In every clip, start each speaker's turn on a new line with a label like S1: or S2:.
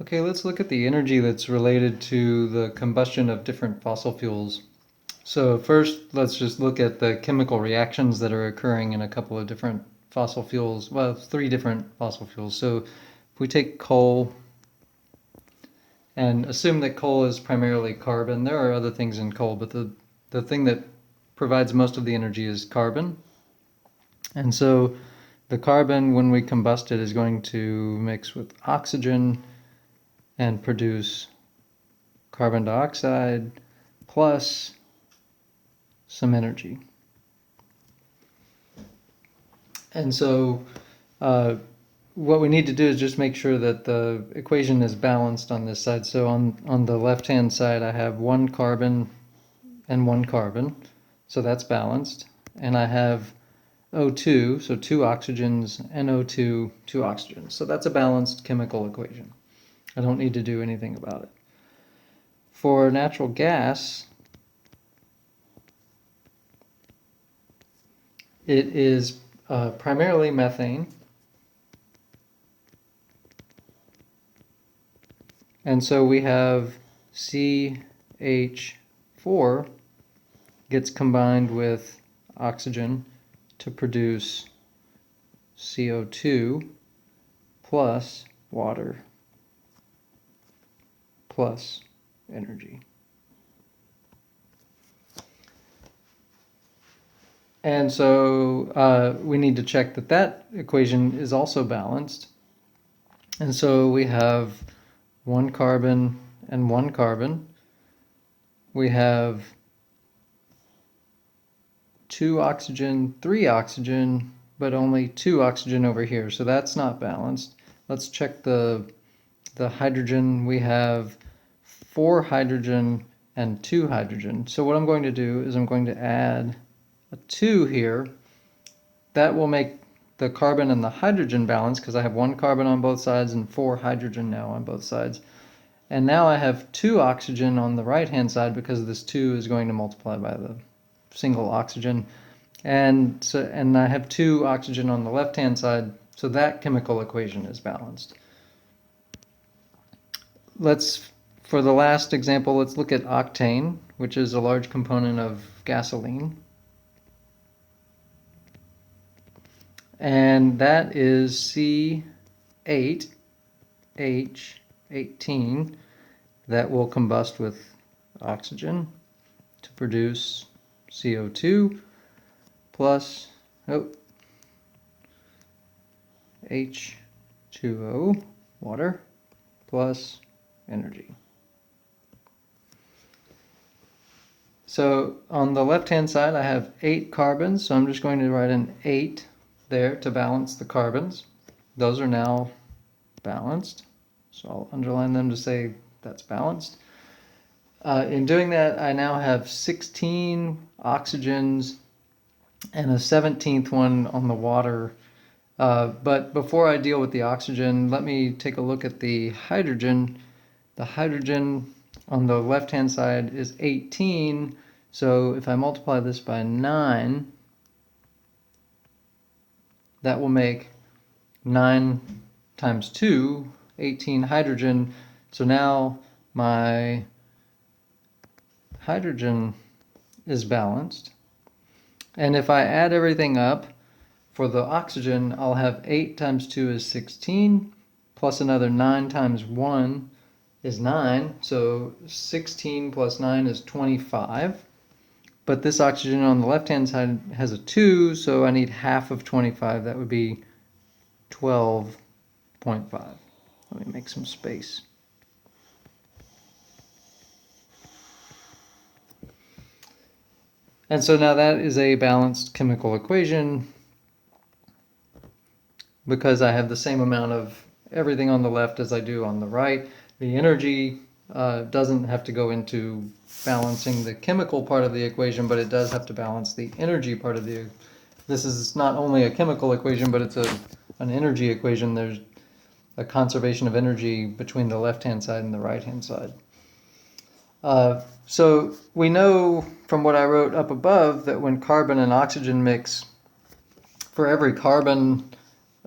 S1: Okay, let's look at the energy that's related to the combustion of different fossil fuels. So first, let's just look at the chemical reactions that are occurring in a couple of different fossil fuels, well, 3 different fossil fuels. So if we take coal and assume that coal is primarily carbon, there are other things in coal, but the thing that provides most of the energy is carbon. And so the carbon, when we combust it, is going to mix with oxygen and produce carbon dioxide plus some energy. And so what we need to do is just make sure that the equation is balanced on this side. So on the left-hand side, I have 1 carbon and 1 carbon. So that's balanced. And I have O2, so 2 oxygens, and O2, 2 oxygens. So that's a balanced chemical equation. I don't need to do anything about it. For natural gas, it is primarily methane. And so we have CH4 gets combined with oxygen to produce CO2 plus water plus energy. And so we need to check that that equation is also balanced. And so we have 1 carbon and 1 carbon. We have 2 oxygen, 3 oxygen, but only 2 oxygen over here. So that's not balanced. Let's check the hydrogen. We have 4 hydrogen and 2 hydrogen. So what I'm going to do is I'm going to add a 2 here. That will make the carbon and the hydrogen balance because I have 1 carbon on both sides and 4 hydrogen now on both sides. And now I have 2 oxygen on the right-hand side because this 2 is going to multiply by the single oxygen. And I have 2 oxygen on the left-hand side, so that chemical equation is balanced. For the last example, let's look at octane, which is a large component of gasoline. And that is C8H18 that will combust with oxygen to produce CO2 plus H2O, water, plus energy. So on the left-hand side, I have 8 carbons, so I'm just going to write an 8 there to balance the carbons. Those are now balanced, so I'll underline them to say that's balanced. In doing that, I now have 16 oxygens and a 17th one on the water. But before I deal with the oxygen, let me take a look at the hydrogen. The hydrogen on the left-hand side is 18, so if I multiply this by 9, that will make 9 times 2, 18 hydrogen. So now my hydrogen is balanced. And if I add everything up, for the oxygen, I'll have 8 times 2 is 16, plus another 9 times 1 is 9, so 16 plus 9 is 25. But this oxygen on the left-hand side has a 2, so I need half of 25. That would be 12.5. Let me make some space. And so now that is a balanced chemical equation because I have the same amount of everything on the left as I do on the right. The energy doesn't have to go into balancing the chemical part of the equation, but it does have to balance the energy part of the. This is not only a chemical equation, but it's an energy equation. There's a conservation of energy between the left-hand side and the right-hand side. So we know from what I wrote up above that when carbon and oxygen mix, for every carbon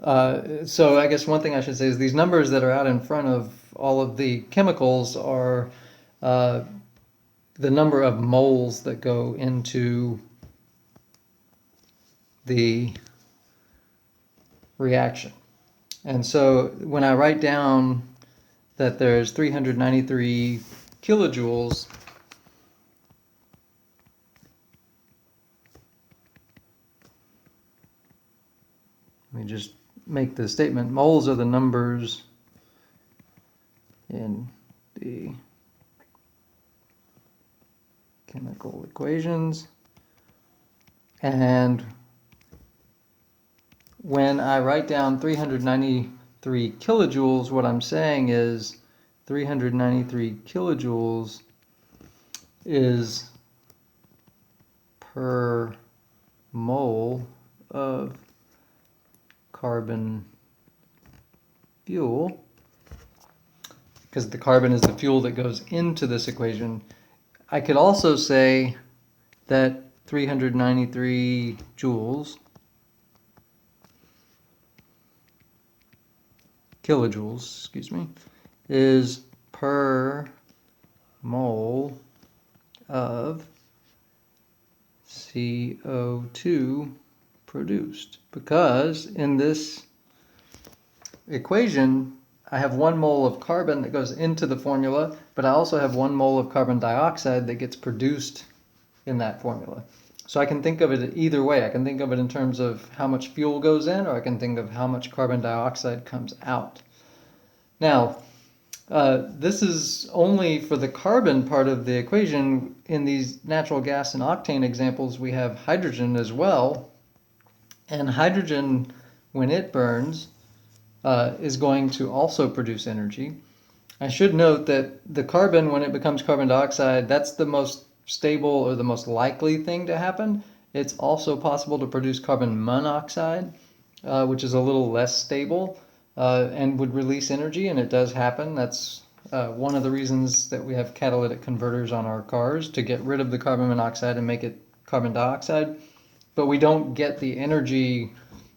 S1: So I guess one thing I should say is these numbers that are out in front of all of the chemicals are uh, the number of moles that go into the reaction. And so when I write down that there's 393 kilojoules, let me just make the statement, moles are the numbers in the chemical equations. And when I write down 393 kilojoules, what I'm saying is 393 kilojoules is per mole of carbon fuel, because the carbon is the fuel that goes into this equation. I could also say that 393 kilojoules, is per mole of CO2 produced, because in this equation I have 1 mole of carbon that goes into the formula, but I also have 1 mole of carbon dioxide that gets produced in that formula. So I can think of it either way. I can think of it in terms of how much fuel goes in, or I can think of how much carbon dioxide comes out. Now, this is only for the carbon part of the equation. In these natural gas and octane examples, we have hydrogen as well. And hydrogen, when it burns, is going to also produce energy. I should note that the carbon, when it becomes carbon dioxide, that's the most stable or the most likely thing to happen. It's also possible to produce carbon monoxide, which is a little less stable and would release energy, and it does happen. That's one of the reasons that we have catalytic converters on our cars, to get rid of the carbon monoxide and make it carbon dioxide. But we don't get the energy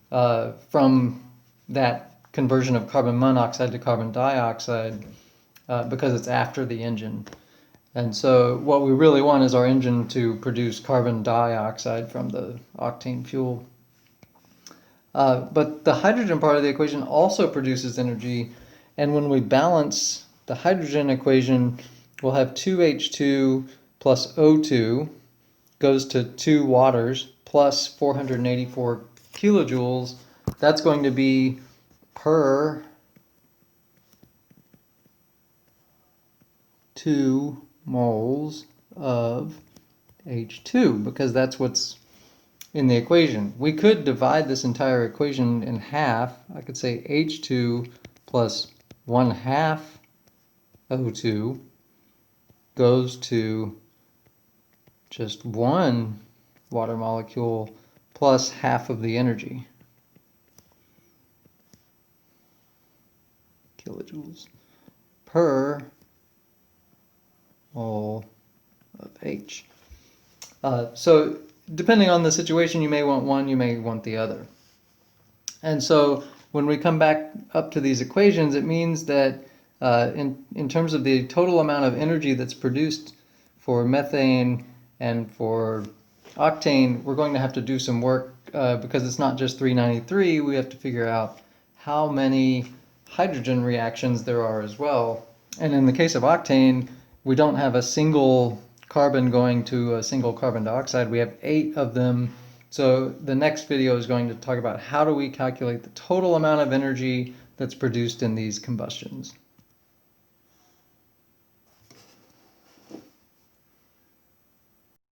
S1: from that conversion of carbon monoxide to carbon dioxide because it's after the engine. And so what we really want is our engine to produce carbon dioxide from the octane fuel. But the hydrogen part of the equation also produces energy, and when we balance the hydrogen equation, we'll have 2H2 plus O2 goes to 2 waters plus 484 kilojoules. That's going to be per 2 moles of H2, because that's what's in the equation. We could divide this entire equation in half. I could say H2 plus 1/2 O2 goes to just 1 water molecule plus half of the energy, kilojoules, per mole of H. So depending on the situation, you may want one, you may want the other. And so when we come back up to these equations, it means that in terms of the total amount of energy that's produced for methane and for octane, we're going to have to do some work because it's not just 393. We have to figure out how many hydrogen reactions there are as well. And in the case of octane, we don't have a single carbon going to a single carbon dioxide. We have 8 of them. So the next video is going to talk about how do we calculate the total amount of energy that's produced in these combustions.